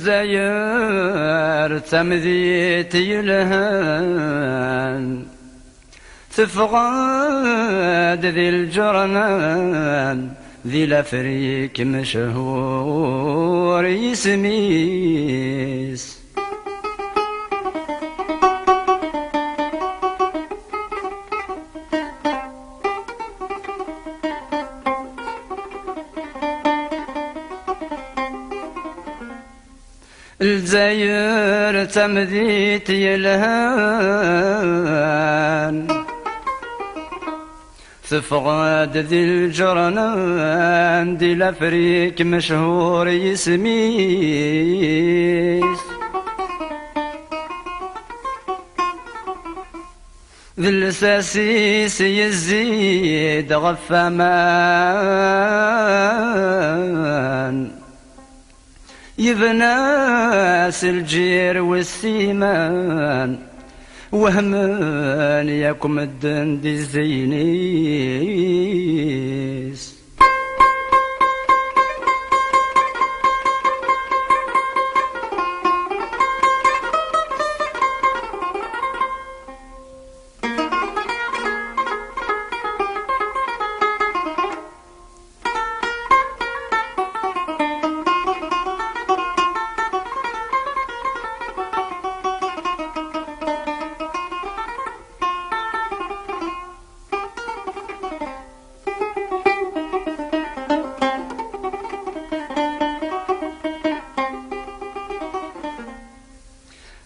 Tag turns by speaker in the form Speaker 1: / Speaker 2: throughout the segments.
Speaker 1: الجزائر تمذيت يلهان تفقد ذي الجرنان ذي الافريك مشهور يسميس الجزائر تمذيت يلهان تفقد ذي الجرنان ذي الافريك مشهور يسميس ذي الساسيس يزيد غفامان يبناس الجير والسيمان وهمان ياكم الدن دي الزينيس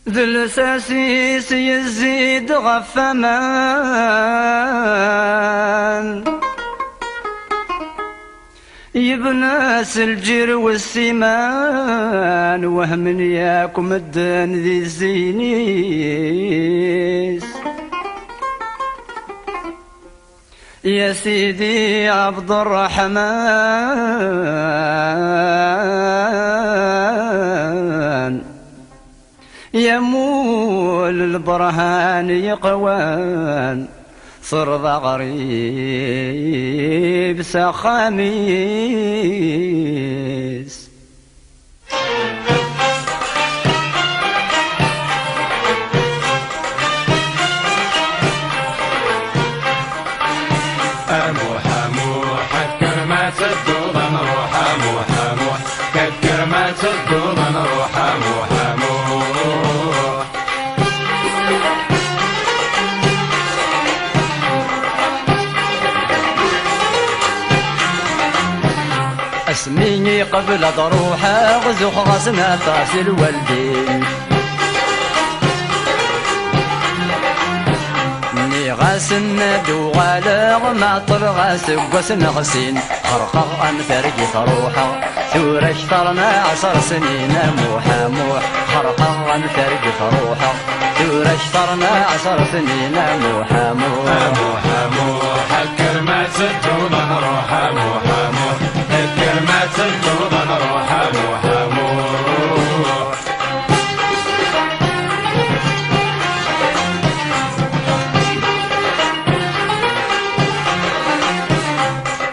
Speaker 1: ذي الساسيس يزيد غفمان يبناس الجير والسيمان وهم ياكم الدن ذي الزينيس يا سيدي عبد الرحمن يا مول البرهان يقوان صرض غريب سخاميس
Speaker 2: أموح أموح كرمات الدوضة نروح أموح أموح كرمات الدوضة نروح أموح
Speaker 1: اسميني قبل ضروحة غزوخ غصنا فاس الوالدين ني غاسنا دوغالغ ما طلغاس وقسنا غسين خرقغ أمثرقي فروحة ثورة اشترنا 10 سنين موحى موح خرقغ أمثرقي فروحة ثورة اشترنا 10 سنين موحى موح
Speaker 2: موحى موح كرمات الدوضة نروح موحى موح كرمات الدوضة نروح موحى موح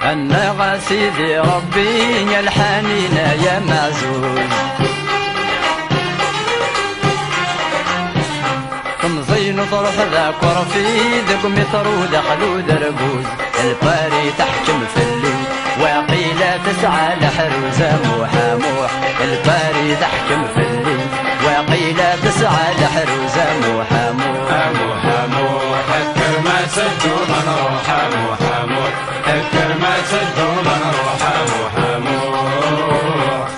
Speaker 1: أنا غسيدي ربي يا الحنين يا معزوز تمزين طرف ذاك ورفيد قمطر ودخلوا دربوز الباري تحكم في الليل وقيل تسعى لحروزة موحى موح الباري تحكم في الليل وقيل تسعى لحروزة موحى موح
Speaker 2: موحى موح كرمات الدوضة نروح موحى موح كرمات الدوضة نروح موحى موح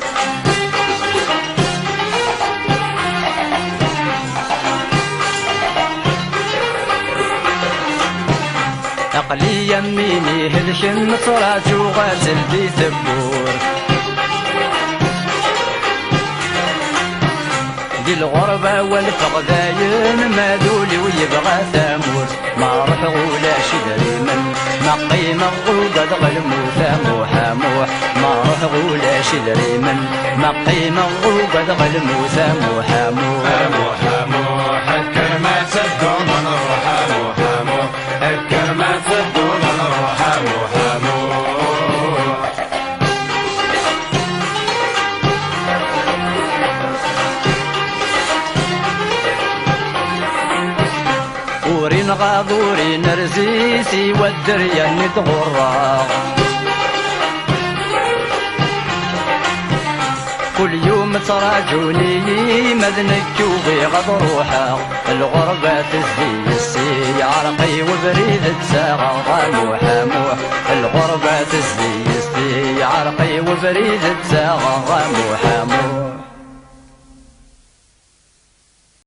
Speaker 1: أقلي يميني هلشم صراج وغازل في ثبور دي الغربة والفقداين ما ذولي ويبغى ثامور ما روح ولا شدري من ما قيمة وقد غلموثا موحى موح ما روح ولا شدري من ما قيمة وقد غلموثا موحى موح
Speaker 2: موحى موح كرمات الدوضة نروح موحى موح كرمات الدوضة نروح موحى موح
Speaker 1: ورين غاضورين رزيسي والدريا نتغرى كل يوم تراجوني مذنك وبيغض روحه الغربة تزدي السي عرقي وبريد تساغى موح موح الغربة تزدي السي عرقي وبريد تساغى موح موح